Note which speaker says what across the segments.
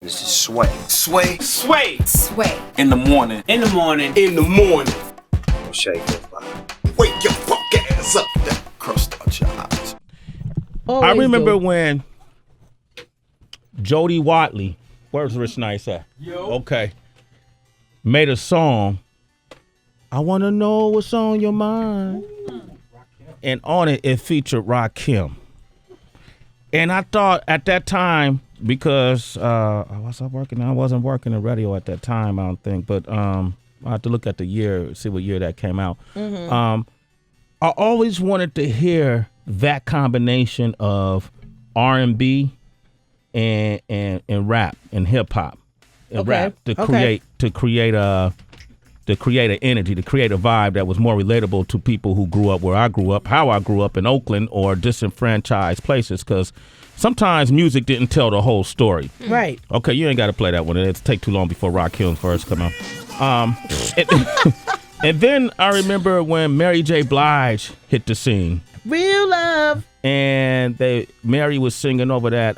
Speaker 1: This is Sway.
Speaker 2: Sway.
Speaker 3: Sway.
Speaker 4: Sway.
Speaker 2: In the morning.
Speaker 3: In the morning.
Speaker 2: In the morning.
Speaker 1: Shake it, body.
Speaker 2: Wake your fuck ass up. That crust out your eyes.
Speaker 5: I remember when Jody Watley, where's Rich Nice at? Okay. Made a song. I want to know what's on your mind. And on it, it featured Rakim. And I thought at that time, because I wasn't working in radio at that time, I don't think. But I have to look at the year, see what year that came out. Mm-hmm. I always wanted to hear that combination of R&B and rap and hip hop and rap to create an energy, to create a vibe that was more relatable to people who grew up where I grew up, how I grew up in Oakland or disenfranchised places, because sometimes music didn't tell the whole story.
Speaker 4: Right.
Speaker 5: Okay, you ain't got to play that one. It'll take too long before Rakim first come out. And then I remember when Mary J. Blige hit the scene.
Speaker 4: Real love.
Speaker 5: And Mary was singing over that.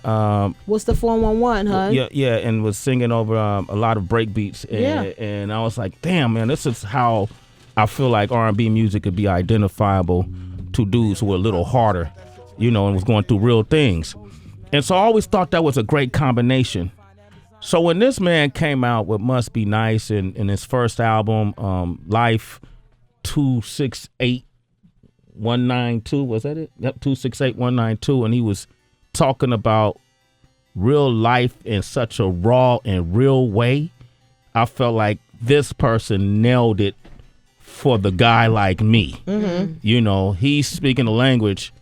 Speaker 4: What's the 411, huh?
Speaker 5: Yeah, and was singing over a lot of break beats. And I was like, damn, man, this is how I feel like R&B music could be identifiable to dudes who were a little harder, and was going through real things. And so I always thought that was a great combination. So when this man came out with Must Be Nice in his first album, Lyfe 268192, was that it? Yep, 268192, and he was talking about real life in such a raw and real way. I felt like this person nailed it for the guy like me. Mm-hmm. He's speaking a language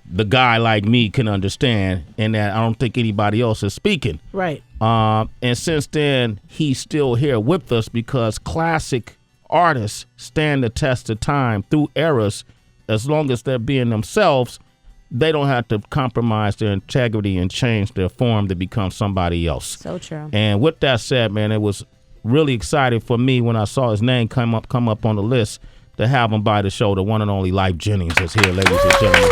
Speaker 5: the guy like me can understand, and that I don't think anybody else is speaking.
Speaker 4: Right.
Speaker 5: And since then, he's still here with us because classic artists stand the test of time through eras. As long as they're being themselves, they don't have to compromise their integrity and change their form to become somebody else.
Speaker 4: So true.
Speaker 5: And with that said, man, it was really exciting for me when I saw his name come up on the list to have him by the show. The one and only Lyfe Jennings is here, ladies and gentlemen.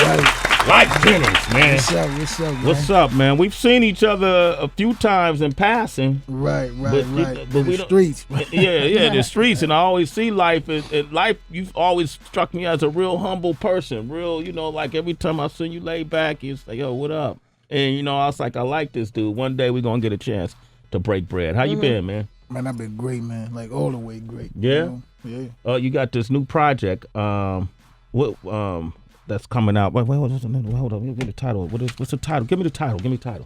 Speaker 5: Lyfe Jennings, man.
Speaker 6: What's up, man?
Speaker 5: What's up, man? We've seen each other a few times in passing.
Speaker 6: Right.
Speaker 5: But
Speaker 6: the streets.
Speaker 5: The streets. And I always see Lyfe. And Lyfe, you've always struck me as a real humble person. Real, like every time I see you lay back, you say, yo, what up? And, I was like, I like this dude. One day we're going to get a chance to break bread. How you been, man?
Speaker 6: Man, I've been great, man. Like all the way great.
Speaker 5: Yeah?
Speaker 6: Yeah.
Speaker 5: You got this new project. That's coming out. Wait, hold on. Give me the title. What's the title? Give me the title.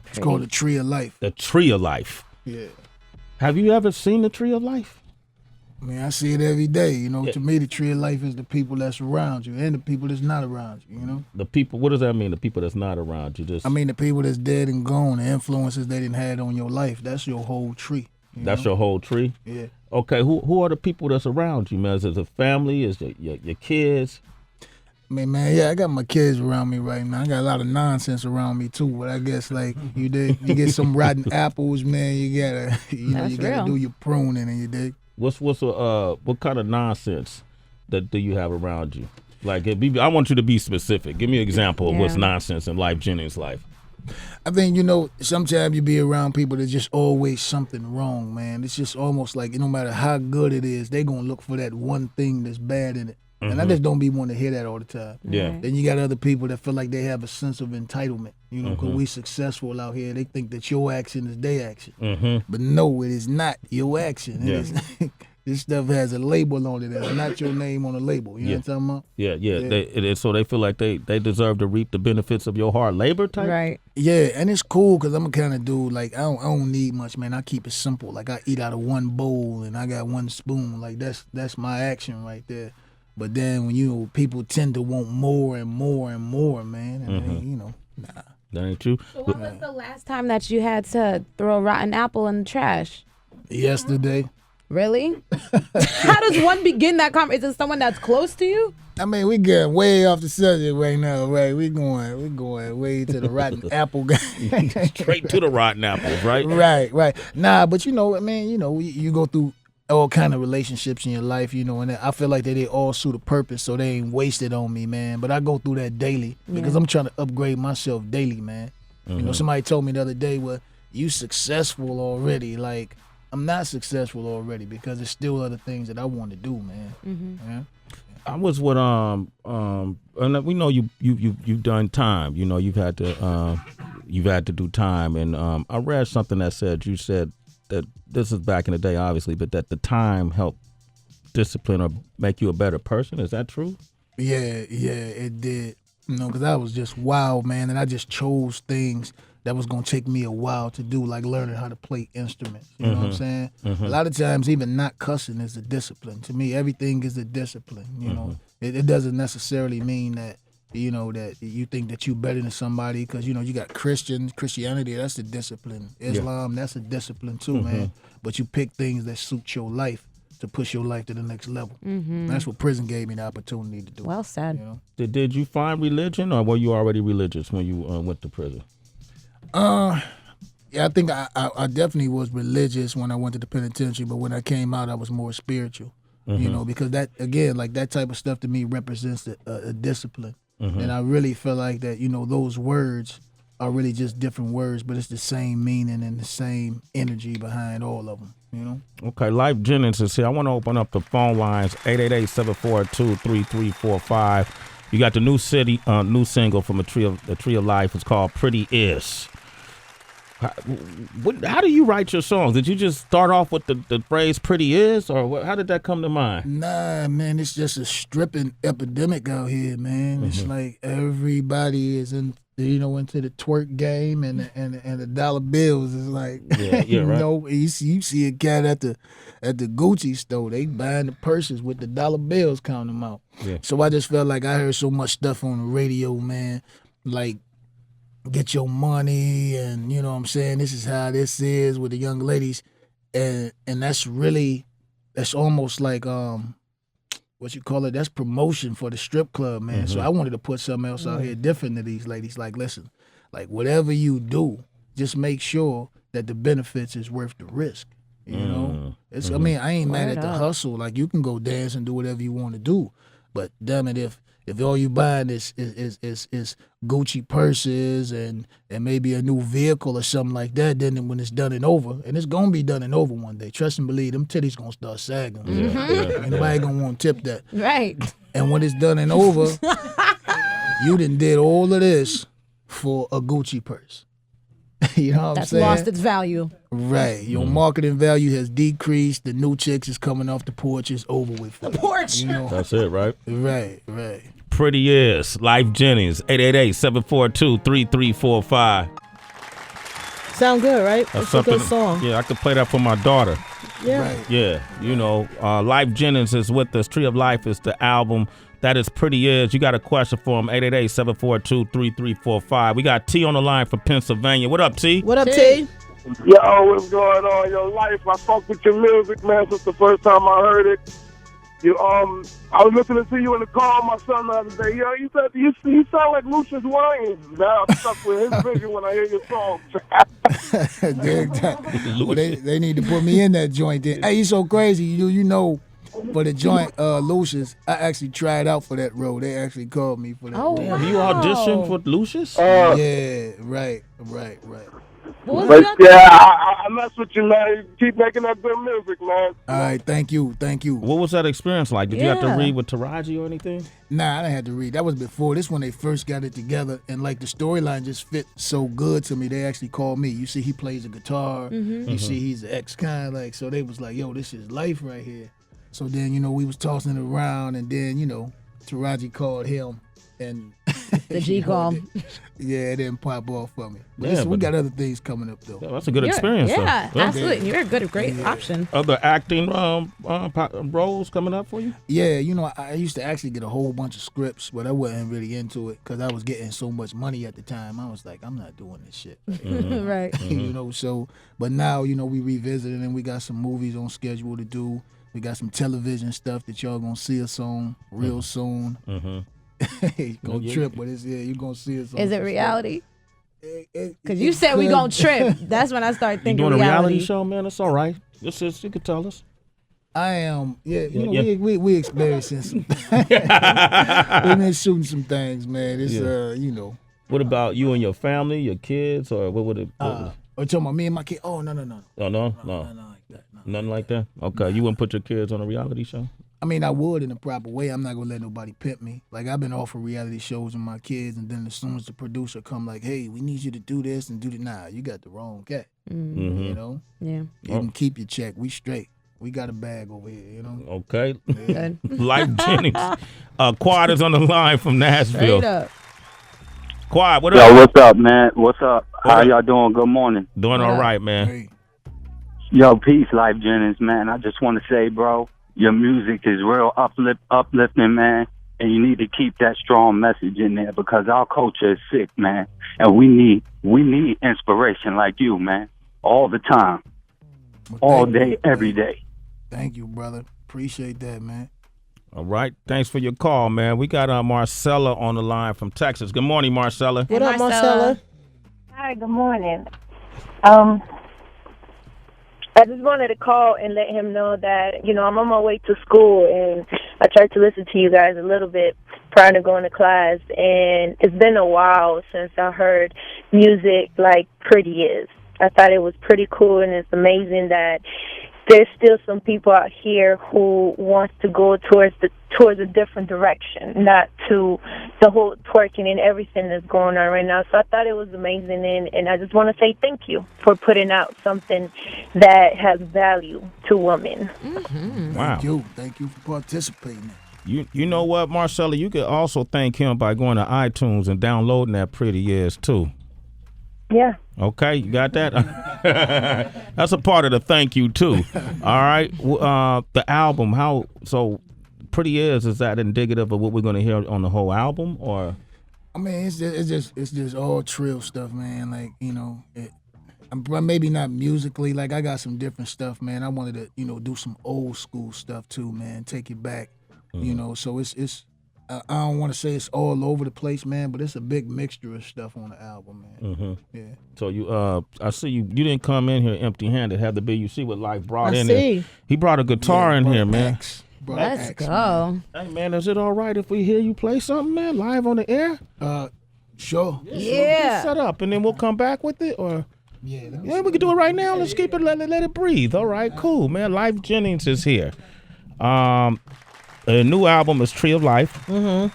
Speaker 6: It's called The Tree of Life.
Speaker 5: The Tree of Life.
Speaker 6: Yeah.
Speaker 5: Have you ever seen the Tree of Life?
Speaker 6: I mean, I see it every day. To me, the Tree of Life is the people that's around you and the people that's not around you,
Speaker 5: The people, what does that mean, the people that's not around you?
Speaker 6: I mean, the people that's dead and gone, the influences they didn't have on your life, that's your whole tree.
Speaker 5: That's your whole tree?
Speaker 6: Yeah.
Speaker 5: Okay, who are the people that's around you, man? Is it a family? Is it your kids?
Speaker 6: I mean, man, I got my kids around me right now. I got a lot of nonsense around me too, but I guess you get some rotten apples, man. You gotta, you gotta do your pruning, and you dig.
Speaker 5: What kind of nonsense do you have around you? Like, I want you to be specific. Give me an example of what's nonsense in Lyfe Jennings' life.
Speaker 6: I think, sometimes you be around people that's just always something wrong, man. It's just almost like no matter how good it is, they gonna look for that one thing that's bad in it. And I just don't be wanting to hear that all the time.
Speaker 5: Yeah.
Speaker 6: Then you got other people that feel like they have a sense of entitlement, because we successful out here. They think that your action is their action. Mm-hmm. But no, it is not your action.
Speaker 5: Yeah.
Speaker 6: This stuff has a label on it. It's not your name on the label. You know what I'm talking about?
Speaker 5: Yeah. So they feel like they deserve to reap the benefits of your hard labor type?
Speaker 4: Right.
Speaker 6: Yeah, and it's cool because I'm a kind of dude, like, I don't need much, man. I keep it simple. Like, I eat out of one bowl and I got one spoon. Like, that's my action right there. But then when people tend to want more and more and more, man, and nah.
Speaker 5: That ain't true.
Speaker 4: So when was the last time that you had to throw a rotten apple in the trash?
Speaker 6: Yesterday.
Speaker 4: Really? How does one begin that conversation? Is it someone that's close to you?
Speaker 6: I mean, we get way off the subject right now, right? We going way to the rotten apple guy.
Speaker 5: Straight to the rotten apples, right?
Speaker 6: Right. Nah, but you go through all kind of relationships in your life, and I feel like they all suit a purpose, so they ain't wasted on me, man. But I go through that daily because I'm trying to upgrade myself daily, man. Somebody told me the other day, well, you successful already. Like, I'm not successful already because there's still other things that I want to do, man. Yeah?
Speaker 5: I was with and we know you've done time. You know, you've had to do time, and I read something that you said that this is back in the day, obviously, but that the time helped discipline or make you a better person. Is that true?
Speaker 6: Yeah, it did. You know, because I was just wild, man, and I just chose things that was gonna take me a while to do, like learning how to play instruments. You know what I'm saying? A lot of times, even not cussing is a discipline. To me, everything is a discipline. You know, it doesn't necessarily mean that that you think that you better than somebody, because you got Christianity, that's a discipline. Islam, that's a discipline too, man. But you pick things that suit your life to push your life to the next level. That's what prison gave me the opportunity to do.
Speaker 4: Well said.
Speaker 5: Did you find religion, or were you already religious when you went to prison?
Speaker 6: Yeah, I think I definitely was religious when I went to the penitentiary, but when I came out, I was more spiritual. Because that, again, like that type of stuff to me represents a discipline. And I really feel like that, those words are really just different words, but it's the same meaning and the same energy behind all of them, Okay,
Speaker 5: Lyfe Jennings is here. I want to open up the phone lines, 888-742-3345. You got the new single from the Tree of Life. It's called Pretty Is. How do you write your songs? Did you just start off with the phrase "pretty is," or how did that come to mind?
Speaker 6: Nah, man, it's just a stripping epidemic out here, man. It's like everybody is into the twerk game and the dollar bills. Is like, right. You see a cat at the Gucci store, they buying the purses with the dollar bills, counting them out. Yeah. So I just felt like I heard so much stuff on the radio, man, like, get your money, and you know what I'm saying, this is how this is with the young ladies, and that's almost like what you call it, that's promotion for the strip club, man. So I wanted to put something else out here different to these ladies. Like, listen, like whatever you do, just make sure that the benefits is worth the risk. It's I mean, I ain't mad at the hustle. Like, you can go dance and do whatever you want to do, but damn it, if all you buying is Gucci purses and maybe a new vehicle or something like that, then when it's done and over, and it's gonna be done and over one day, trust and believe, them titties gonna start sagging. Ain't nobody gonna want to tip that.
Speaker 4: Right.
Speaker 6: And when it's done and over, you done did all of this for a Gucci purse. You know what I'm saying?
Speaker 4: That's lost its value.
Speaker 6: Right. Your marketing value has decreased. The new chicks is coming off the porch. It's over with.
Speaker 4: The porch.
Speaker 5: That's it, right?
Speaker 6: Right.
Speaker 5: Pretty Is. Lyfe Jennings, 888-742-3345.
Speaker 3: Sound good, right? That's a good song.
Speaker 5: Yeah, I could play that for my daughter.
Speaker 3: Yeah.
Speaker 6: Right.
Speaker 5: Yeah. Lyfe Jennings is with us. Tree of Life is the album. That is Pretty Is. You got a question for him, 888-742-3345. We got T on the line from Pennsylvania. What up, T?
Speaker 3: What up, T?
Speaker 7: Yo, what's going on? Yo, Lyfe, I fucked with your music, man, since the first time I heard it. I was listening to you in the car with my son the other day. Yo, you sound like Lucious Lyon. Now I'm stuck with his vision when I hear your songs.
Speaker 6: Well, they need to put me in that joint then. Hey, you so crazy. You know, for the joint, Lucious, I actually tried out for that role. They actually called me for that role.
Speaker 5: Damn, you auditioned for Lucious?
Speaker 6: Yeah, right.
Speaker 7: But yeah, I mess with you, man. Keep making that good music, man.
Speaker 6: All right, thank you.
Speaker 5: What was that experience like? Did you have to read with Taraji or anything?
Speaker 6: Nah, I didn't have to read. That was before. This when they first got it together, and like the storyline just fit so good to me. They actually called me. You see, he plays the guitar. You see, he's an ex-con, like, so they was like, yo, this is Lyfe right here. So then, we was tossing it around, and then, Taraji called him. And
Speaker 4: the G call.
Speaker 6: Yeah, it didn't pop off for me. But we got other things coming up though.
Speaker 5: Yeah, that's a good experience.
Speaker 4: Yeah,
Speaker 5: though.
Speaker 4: Absolutely. You're a great option.
Speaker 5: Other acting roles coming up for you?
Speaker 6: Yeah, I used to actually get a whole bunch of scripts, but I wasn't really into it because I was getting so much money at the time. I was like, I'm not doing this shit.
Speaker 4: Right.
Speaker 6: So, but now, we revisited and we got some movies on schedule to do. We got some television stuff that y'all gonna see us on real soon. Gonna trip, but you're gonna see us.
Speaker 4: Is it reality? Because you said we gonna trip. That's when I start thinking
Speaker 5: you doing
Speaker 4: reality.
Speaker 5: A reality show, man? It's all right. You could tell us.
Speaker 6: I am. We experiencing some. We've been shooting some things, man. It's
Speaker 5: What about you and your family, your kids, or what would it?
Speaker 6: Or talking about me and my kid? Oh, no.
Speaker 5: Oh, no?
Speaker 6: Nothing like that. No.
Speaker 5: Nothing like that? Okay. You wouldn't put your kids on a reality show?
Speaker 6: I mean, I would in a proper way. I'm not gonna let nobody pimp me. Like, I've been offered reality shows with my kids, and then as soon as the producer come, like, hey, we need you to do this and do that. Nah, you got the wrong cat.
Speaker 5: Mm-hmm.
Speaker 6: You know?
Speaker 4: Yeah.
Speaker 6: You can keep your check. We straight. We got a bag over here, you know?
Speaker 5: Okay.
Speaker 4: Good.
Speaker 5: Lyfe Jennings. Quad is on the line from Nashville.
Speaker 4: Straight up.
Speaker 5: Quad, what
Speaker 8: Yo,
Speaker 5: up?
Speaker 8: what's up, man? What's up? How y'all doing? Good morning.
Speaker 5: Doing all right, man.
Speaker 6: Hey.
Speaker 8: Yo, peace, Lyfe Jennings, man. I just want to say, bro, your music is real uplifting, man. And you need to keep that strong message in there because our culture is sick, man. And we need inspiration like you, man. All the time.
Speaker 6: Well,
Speaker 8: All
Speaker 6: thank you.
Speaker 8: day, every day.
Speaker 6: Thank you, brother. Appreciate that, man.
Speaker 5: All right. Thanks for your call, man. We got Marcella on the line from Texas. Good morning, Marcella.
Speaker 3: What up, Marcella?
Speaker 9: Hi, good morning. I just wanted to call and let him know that, you know, I'm on my way to school, and I tried to listen to you guys a little bit prior to going to class, and it's been a while since I heard music like Pretty Is. I thought it was pretty cool, and it's amazing that there's still some people out here who wants to go towards a different direction, not to the whole twerking and everything that's going on right now. So I thought it was amazing, and I just want to say thank you for putting out something that has value to women.
Speaker 4: Mm-hmm.
Speaker 5: Wow.
Speaker 6: Thank you for participating.
Speaker 5: You know what, Marcella? You could also thank him by going to iTunes and downloading that Pretty Is, too.
Speaker 9: Yeah.
Speaker 5: Okay, you got that? That's a part of the thank you, too. All right. The album, Pretty Is that indicative of what we're going to hear on the whole album, or?
Speaker 6: I mean, it's just all trill stuff, man. Like, you know, maybe not musically. Like, I got some different stuff, man. I wanted to, you know, do some old school stuff too, man. Take it back, you know. So it's. I don't want to say it's all over the place, man, but it's a big mixture of stuff on the album, man.
Speaker 5: Mm-hmm.
Speaker 6: Yeah.
Speaker 5: So I see you didn't come in here empty-handed. Had to be. You see what Lyfe brought in
Speaker 3: see.
Speaker 5: there. He brought a guitar in here, man.
Speaker 4: Let's go.
Speaker 6: Man.
Speaker 5: Hey, man, is it all right if we hear you play something, man, live on the air?
Speaker 6: Sure.
Speaker 4: Yeah.
Speaker 5: Set up, and then we'll come back with it, or?
Speaker 6: Yeah.
Speaker 5: We can do it right now. Let's keep it, let it breathe. All right, cool, man. Lyfe Jennings is here. The new album is Tree of Life.
Speaker 3: Mm-hmm.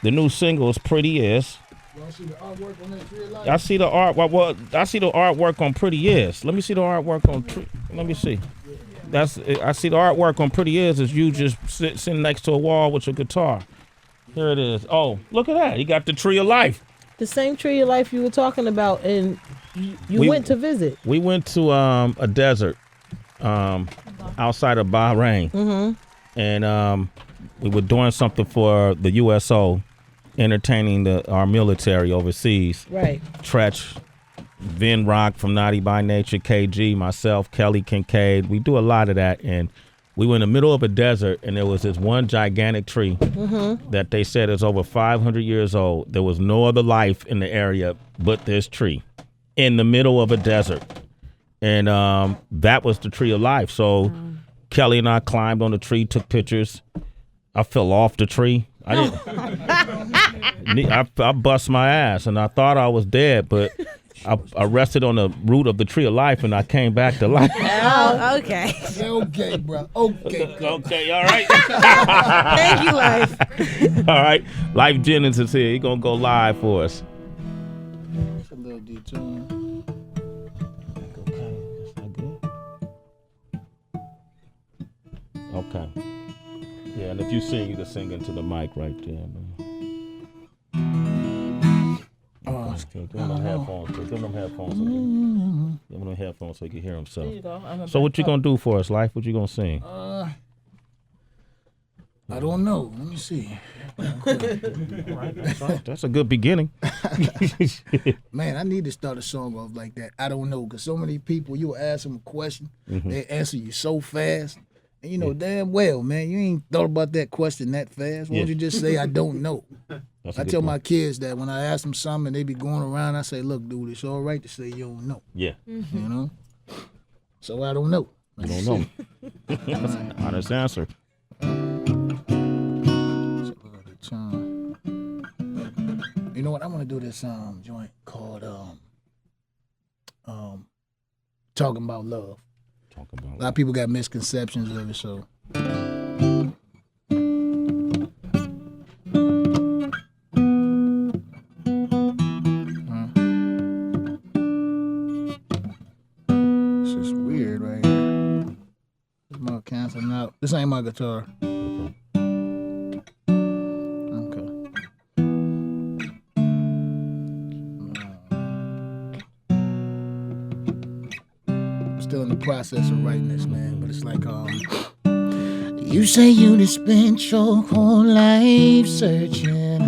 Speaker 5: The new single is Pretty Is.
Speaker 6: Y'all see the artwork on that Tree of Life?
Speaker 5: I see the art. Well, I see the artwork on Pretty Is. Let me see the artwork on Tree. Let me see. I see the artwork on Pretty Is you just sitting next to a wall with your guitar. Here it is. Oh, look at that. You got the Tree of Life.
Speaker 3: The same Tree of Life you were talking about, and you went to visit.
Speaker 5: We went to a desert outside of Bahrain.
Speaker 3: Mm-hmm.
Speaker 5: And we were doing something for the USO, entertaining our military overseas.
Speaker 3: Right.
Speaker 5: Tretch, Vin Rock from Naughty by Nature, KG, myself, Kelly Kincaid. We do a lot of that. And we were in the middle of a desert, and there was this one gigantic tree that they said is over 500 years old. There was no other life in the area but this tree in the middle of a desert. And that was the Tree of Life. So Kelly and I climbed on the tree, took pictures. I fell off the tree. I didn't. I bust my ass, and I thought I was dead, but I rested on the root of the Tree of Life, and I came back to life.
Speaker 4: Oh, okay.
Speaker 6: Okay, bro. Okay.
Speaker 5: Okay, all right.
Speaker 4: Thank you, Lyfe.
Speaker 5: All right, Lyfe Jennings is here. He's gonna go live for us.
Speaker 6: It's a little detour.
Speaker 5: Okay. Yeah, and if you sing, you can sing into the mic right there, man. Okay, give him them headphones. Give him them headphones. Give him them headphones so he can hear himself. So what you gonna do for us, Lyfe? What you gonna sing?
Speaker 6: I don't know. Let me see.
Speaker 5: That's a good beginning.
Speaker 6: Man, I need to start a song off like that. I don't know, because so many people, you will ask them a question, they answer you so fast. And you know damn well, man, you ain't thought about that question that fast. Why don't you just say, I don't know? I tell my kids that when I ask them something and they be going around, I say, look, dude, it's all right to say you don't know.
Speaker 5: Yeah.
Speaker 6: You know? So I don't know.
Speaker 5: You don't know. Honest answer.
Speaker 6: You know what? I want to do this joint called talking about love.
Speaker 5: Talking about
Speaker 6: A lot of people got misconceptions of it, so. This is weird right here. This my canceling out. This ain't my guitar. Still in the process of writing this, man, but it's like, you say you done spent your whole life searching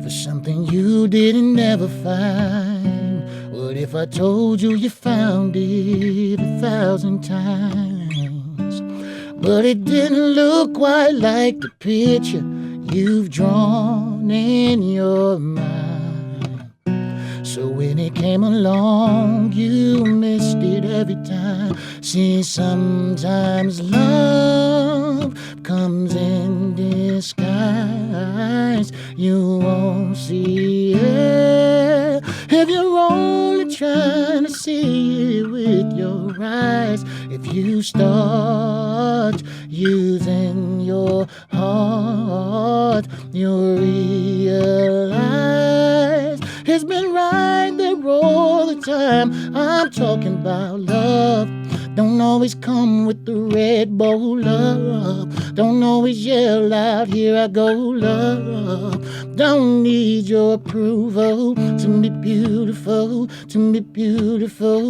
Speaker 6: for something you didn't ever find. What if I told you you found it 1,000 times, but it didn't look quite like the picture you've drawn in your mind? So when it came along, you missed it every time. See, sometimes love comes in disguise. You won't see it if you're only trying to see it with your eyes. If you start using your heart, you'll realize it's been right there all the time. I'm talking about love. Don't always come with the Red Bull, love. Don't always yell out, here I go, love. Don't need your approval to be beautiful,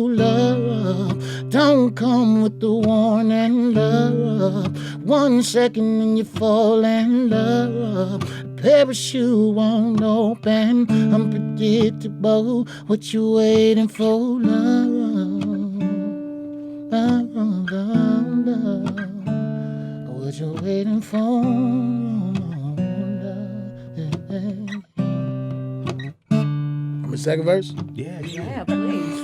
Speaker 6: love. Don't come with the warning, love. 1 second and you fall in love. Parachute won't open, unpredictable. What you waiting for, love? What you waiting for, love? The second verse?
Speaker 4: Yeah, please.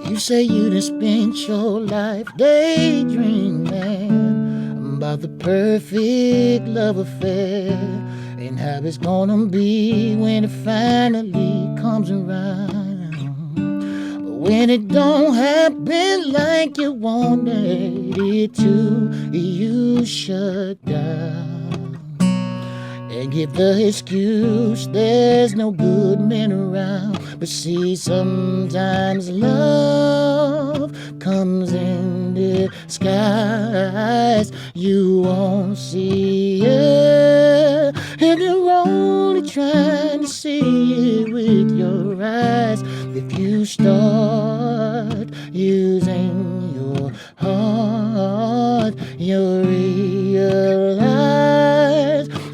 Speaker 6: You say you done spent your life daydreaming about the perfect love affair and how it's gonna be when it finally comes around. But when it don't happen like you wanted it to, you shut down and give the excuse there's no good men around. But see, sometimes love comes in disguise. You won't see it if you're only trying to see it with your eyes. If you start using your heart, you'll realize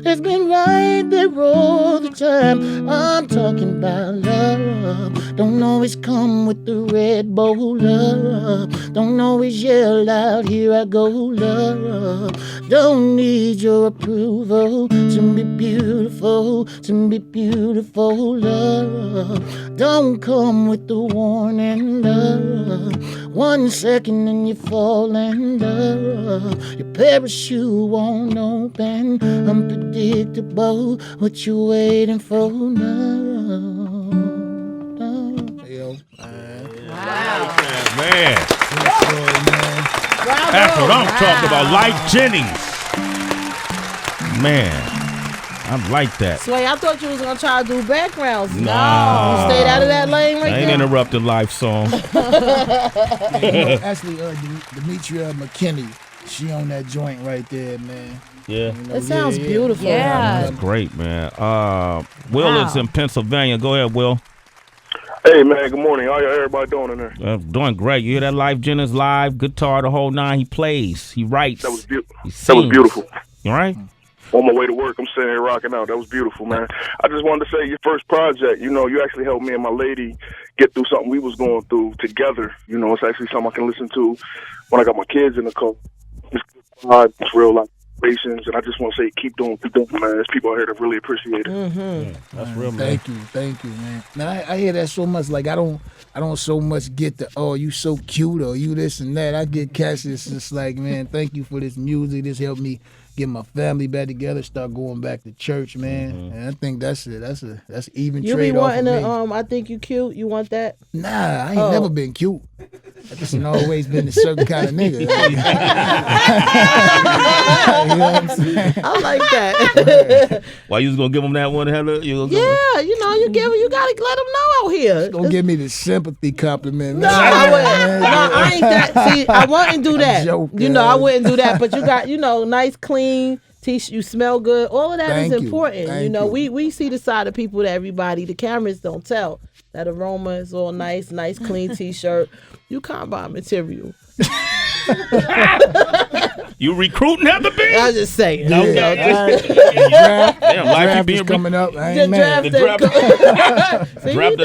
Speaker 6: it's been right there all the time. I'm talking about love. Don't always come with the Red Bull, love. Don't always yell out, here I go, love. Don't need your approval to be beautiful, love. Don't come with the warning, love. 1 second and you fall in love. Your parachute won't open, unpredictable. What you waiting for now? Yo,
Speaker 5: man. That's what I'm talking about. Lyfe Jennings. Man, I like that.
Speaker 3: Sway, I thought you was going to try to do backgrounds.
Speaker 5: Nah.
Speaker 3: You stayed out of that lane right
Speaker 5: I ain't
Speaker 3: there.
Speaker 5: interrupted Lyfe song.
Speaker 6: Actually, Demetria McKinney, she on that joint right there, man.
Speaker 5: Yeah.
Speaker 3: It sounds beautiful.
Speaker 4: Yeah.
Speaker 5: That's great, man. Will is in Pennsylvania. Go ahead, Will.
Speaker 7: Hey, man, good morning. How everybody doing in there?
Speaker 5: Doing great. You hear that? Lyfe Jennings live, guitar, the whole nine. He plays. He writes.
Speaker 7: That was beautiful.
Speaker 5: He sings.
Speaker 7: That was beautiful.
Speaker 5: You all right?
Speaker 7: On my way to work, I'm sitting here rocking out. That was beautiful, man. I just wanted to say your first project, you actually helped me and my lady get through something we was going through together. It's actually something I can listen to when I got my kids in the car. It's real life situations, and I just want to say keep doing, man. There's people out here that really appreciate it.
Speaker 3: Mm-hmm.
Speaker 5: That's real, man.
Speaker 6: Thank you, man. Man, I hear that so much. Like I don't so much get the you so cute or you this and that. I get cats. It's just like, man, thank you for this music. This helped me get my family back together, start going back to church, man. And I think that's it. That's even
Speaker 3: You be
Speaker 6: trade off
Speaker 3: wanting
Speaker 6: of me.
Speaker 3: I think you cute. You want that?
Speaker 6: Nah, I ain't never been cute. I just always been a certain kind of nigga. You know what I'm saying?
Speaker 3: I like that.
Speaker 5: Why you was gonna give him that one, Heather? You
Speaker 3: Yeah, you gotta let them know out here.
Speaker 6: Don't give me the sympathy compliment,
Speaker 3: No,
Speaker 6: man.
Speaker 3: I wouldn't. No, I ain't that. See, I wouldn't do that.
Speaker 6: Joking.
Speaker 3: I wouldn't do that. But you got, nice, clean t-shirt. You smell good. All of that
Speaker 6: Thank
Speaker 3: is
Speaker 6: you.
Speaker 3: important.
Speaker 6: Thank you.
Speaker 3: We see the side of people that everybody, the cameras don't tell. That aroma is all nice, clean t-shirt. You can't buy material.
Speaker 5: You recruiting Heather B?
Speaker 3: I was just saying.
Speaker 5: Okay.
Speaker 6: Damn,
Speaker 5: Life
Speaker 6: draft
Speaker 5: being
Speaker 6: is coming up. I
Speaker 3: The
Speaker 6: ain't mad.
Speaker 5: The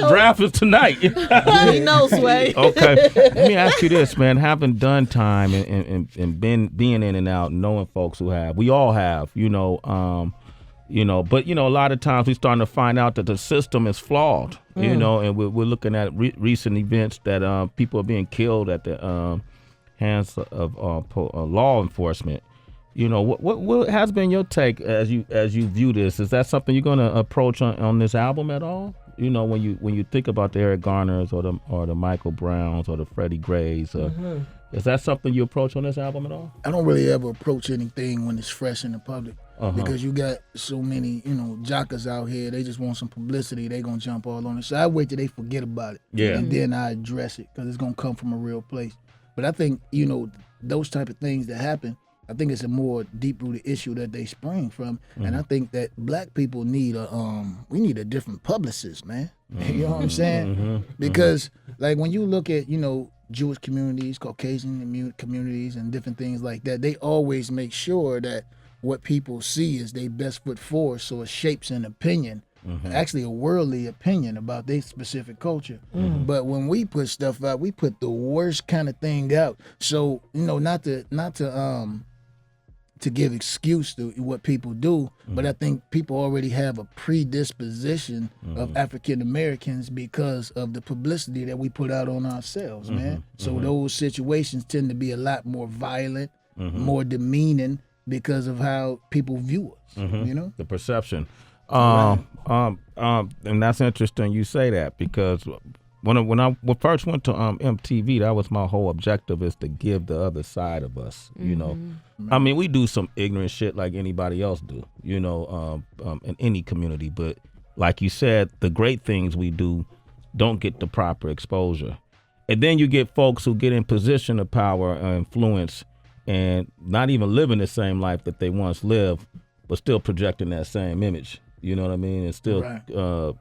Speaker 5: draft is tonight.
Speaker 3: He knows, Sway.
Speaker 5: Okay. Let me ask you this, man. Having done time and being in and out, knowing folks who have, we all have, but a lot of times we're starting to find out that the system is flawed, and we're looking at recent events that people are being killed at the hands of law enforcement. What has been your take as you view this? Is that something you're going to approach on this album at all? When you think about the Eric Garners or the Michael Browns or the Freddie Grays, is that something you approach on this album at all?
Speaker 6: I don't really ever approach anything when it's fresh in the public because you got so many, jockers out here. They just want some publicity. They gonna jump all on it. So I wait till they forget about it, and then I address it because it's gonna come from a real place. But I think those type of things that happen, I think it's a more deep-rooted issue that they spring from, and I think that black people need we need a different publicist, man. You know what I'm saying? Because like when you look at Jewish communities, Caucasian communities, and different things like that, they always make sure that what people see is their best foot forward, so it shapes an opinion. Actually a worldly opinion about their specific culture. But when we put stuff out, we put the worst kind of thing out. So, not to give excuse to what people do, but I think people already have a predisposition of African Americans because of the publicity that we put out on ourselves, man. So those situations tend to be a lot more violent, more demeaning because of how people view us,
Speaker 5: The perception. And that's interesting you say that, because when I first went to MTV, that was my whole objective, is to give the other side of us, I mean, we do some ignorant shit like anybody else do, in any community, but like you said, the great things we do don't get the proper exposure. And then you get folks who get in position of power or influence and not even living the same life that they once lived, but still projecting that same image. You know what I mean? And still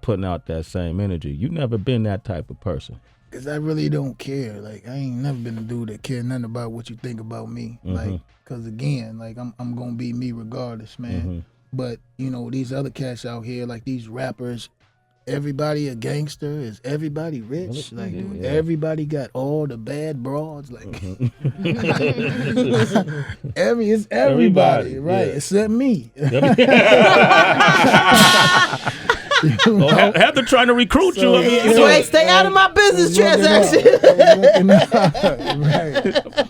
Speaker 5: putting out that same energy. You've never been that type of person.
Speaker 6: Because I really don't care. Like, I ain't never been a dude that care nothing about what you think about me. Like, because again, like, I'm going to be me regardless, man. But, these other cats out here, like these rappers, everybody a gangster? Is everybody rich? Like, dude, everybody got all the bad broads? Like, it's everybody, right? Except me.
Speaker 5: Heather trying to recruit you.
Speaker 3: So stay out of my business transaction.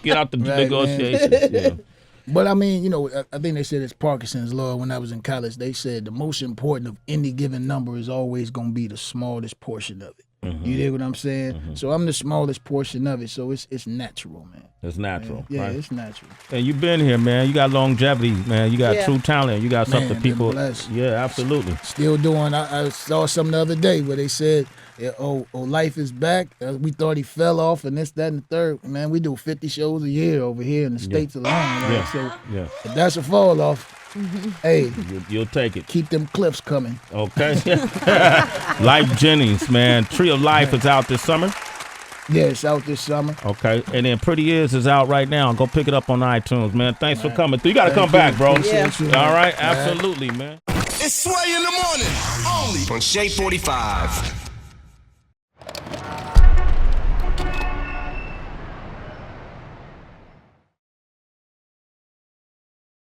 Speaker 5: Get out the negotiations. Yeah.
Speaker 6: But I mean, I think they said it's Parkinson's law when I was in college. They said the most important of any given number is always going to be the smallest portion of it. You dig what I'm saying? So I'm the smallest portion of it, so it's natural, man.
Speaker 5: It's natural.
Speaker 6: Yeah,
Speaker 5: right?
Speaker 6: It's natural.
Speaker 5: And you've been here, man. You got longevity, man. You got true talent. You got something people.
Speaker 6: Yeah,
Speaker 5: absolutely.
Speaker 6: Still doing. I saw something the other day where they said, Lyfe is back. We thought he fell off, and this, that, and the third. Man, we do 50 shows a year over here in the States alone. Right? So if that's a fall off, hey,
Speaker 5: you'll take it.
Speaker 6: Keep them clips coming.
Speaker 5: Okay. Lyfe Jennings, man. Tree of Life is out this summer.
Speaker 6: Yeah, it's out this summer.
Speaker 5: Okay. And then Pretty is out right now. Go pick it up on iTunes, man. Thanks for coming through. You got to come back, bro.
Speaker 3: Yeah.
Speaker 5: All right. Absolutely, man.
Speaker 2: It's Sway in the morning, only on Shade 45.